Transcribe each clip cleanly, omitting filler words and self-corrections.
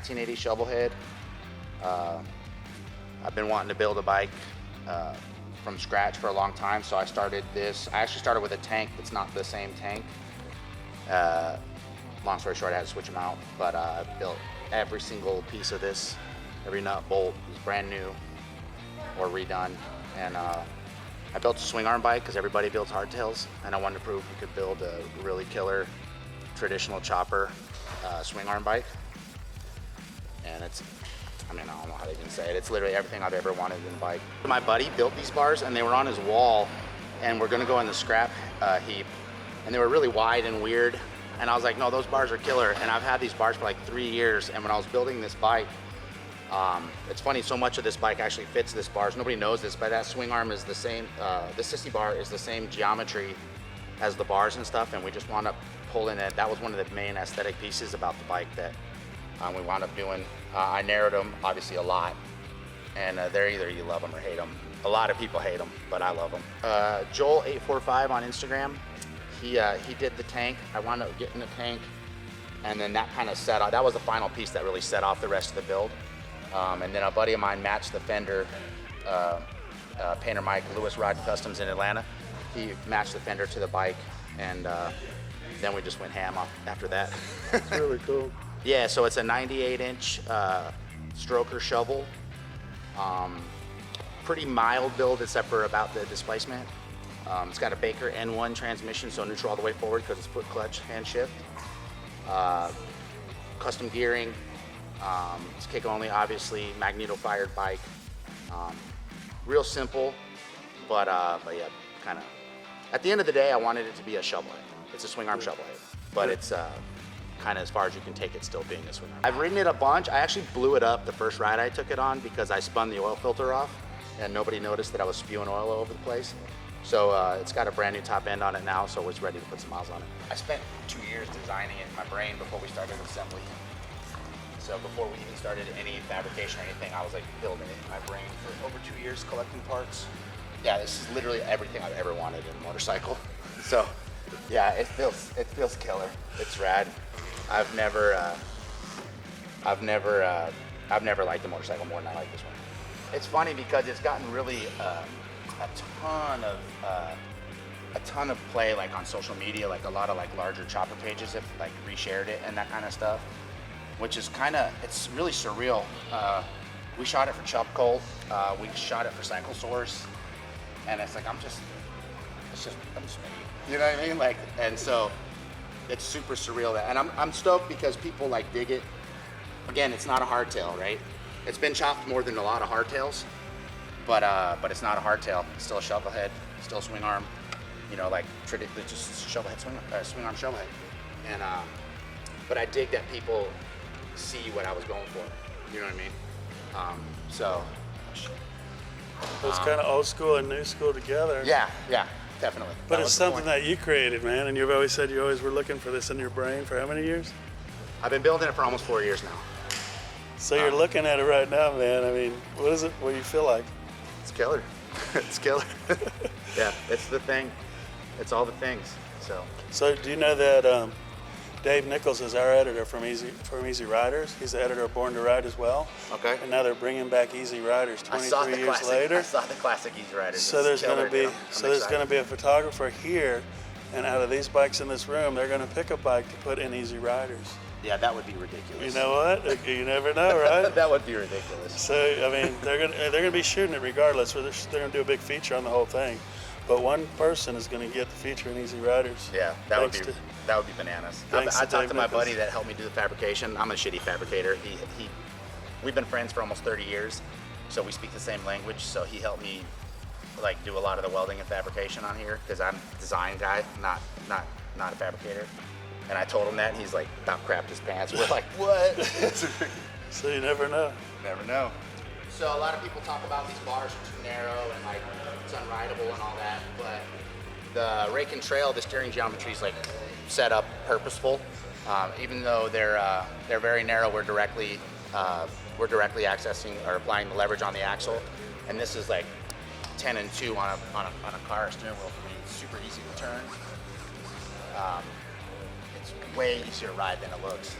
1980 shovel head. I've been wanting to build a bike from scratch for a long time, so I started this. I actually started with a tank that's not the same tank. Long story short, I had to switch them out, but I built every single piece of this. Every nut, bolt is brand new or redone. And I built a swing arm bike because everybody builds hardtails, and I wanted to prove you could build a really killer traditional chopper swing arm bike. And it's, I mean, I don't know how they can say it. It's literally everything I've ever wanted in a bike. My buddy built these bars, and they were on his wall, and we're gonna go in the scrap heap, and they were really wide and weird. And I was like, no, those bars are killer. And I've had these bars for like 3 years. And when I was building this bike, it's funny, so much of this bike actually fits this bars. Nobody knows this, but that swing arm is the same, the sissy bar is the same geometry as the bars and stuff. And we just wound up pulling it. That was one of the main aesthetic pieces about the bike that we wound up doing. I narrowed them obviously a lot. And they're either you love them or hate them. A lot of people hate them, but I love them. Joel845 on Instagram. He did the tank. I wound up getting the tank, and then that kind of set off. That was the final piece that really set off the rest of the build. And then a buddy of mine matched the fender. Painter Mike, Lewis Rod Customs in Atlanta. He matched the fender to the bike, and then we just went ham off after that. It's really cool. Yeah, so it's a 98-inch stroker shovel. Pretty mild build except for about the displacement. It's got a Baker N1 transmission, so neutral all the way forward because it's foot clutch, hand shift. Custom gearing. It's kick only, obviously, magneto-fired bike. Real simple, but yeah, kind of. At the end of the day, I wanted it to be a shovel head. It's a swing arm shovel head, but it's kind of as far as you can take it still being a swing arm. I've ridden it a bunch. I actually blew it up the first ride I took it on because I spun the oil filter off and nobody noticed that I was spewing oil all over the place. So it's got a brand new top end on it now, so it's ready to put some miles on it. I spent 2 years designing it in my brain before we started assembly. So before we even started any fabrication or anything, I was like building it in my brain for over 2 years, collecting parts. Yeah, this is literally everything I've ever wanted in a motorcycle. So yeah, it feels killer. It's rad. I've never liked a motorcycle more than I like this one. It's funny because it's gotten really a ton of play like on social media, like a lot of like larger chopper pages have like reshared it and that kind of stuff, which is it's really surreal. We shot it for Chop Cold, we shot it for Cycle Source, and it's like I'm just me. You know what I mean? Like, and so it's super surreal. And I'm stoked because people like dig it. Again, it's not a hardtail, right? It's been chopped more than a lot of hardtails, but it's not a hardtail. It's still a shovel head, still a swing arm. You know, like just shovel head, swing arm shovel head. And but I dig that people see what I was going for. You know what I mean? So it's kind of old school and new school together. Yeah, definitely. But it's something that you created, man, and you've always said you always were looking for this in your brain for how many years? I've been building it for almost 4 years now. So you're looking at it right now, man. I mean, what is it? What do you feel like? It's killer. It's killer. Yeah, it's the thing. It's all the things. So do you know that Dave Nichols is our editor from Easy Riders? He's the editor of Born to Ride as well. Okay. And now they're bringing back Easy Riders 23 years later. I saw the classic Easy Riders. So there's going to be a photographer here, and out of these bikes in this room, they're going to pick a bike to put in Easy Riders. Yeah, that would be ridiculous. You know what? You never know, right? That would be ridiculous. So I mean, they're gonna be shooting it regardless. They're going to do a big feature on the whole thing, but one person is going to get the feature in Easy Riders. Yeah, that would be bananas. I talked to my buddy that helped me do the fabrication. I'm a shitty fabricator. We've been friends for almost 30 years, so we speak the same language. So he helped me like do a lot of the welding and fabrication on here because I'm a design guy, not a fabricator. And I told him that, and he's like about crapped his pants. We're like, what? So you never know. Never know. So a lot of people talk about these bars are too narrow and like it's unrideable and all that, but the rake and trail, the steering geometry is like set up purposeful. Even though they're very narrow, we're directly accessing or applying the leverage on the axle, and this is like 10 and 2 on a car steering wheel for me. It's super easy to turn. It's way easier to ride than it looks.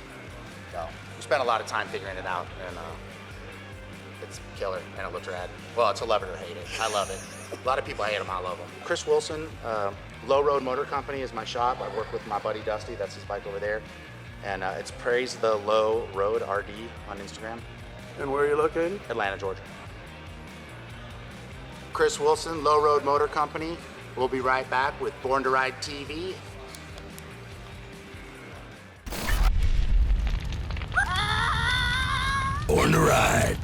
So we spent a lot of time figuring it out, and it's killer, and it looks rad. Well, it's a love it or hate it. I love it. A lot of people hate them. I love them. Chris Wilson, Low Road Motor Company is my shop. I work with my buddy Dusty. That's his bike over there. And it's Praise the Low Road RD on Instagram. And where are you located? Atlanta, Georgia. Chris Wilson, Low Road Motor Company. We'll be right back with Born to Ride TV. Born to Ride.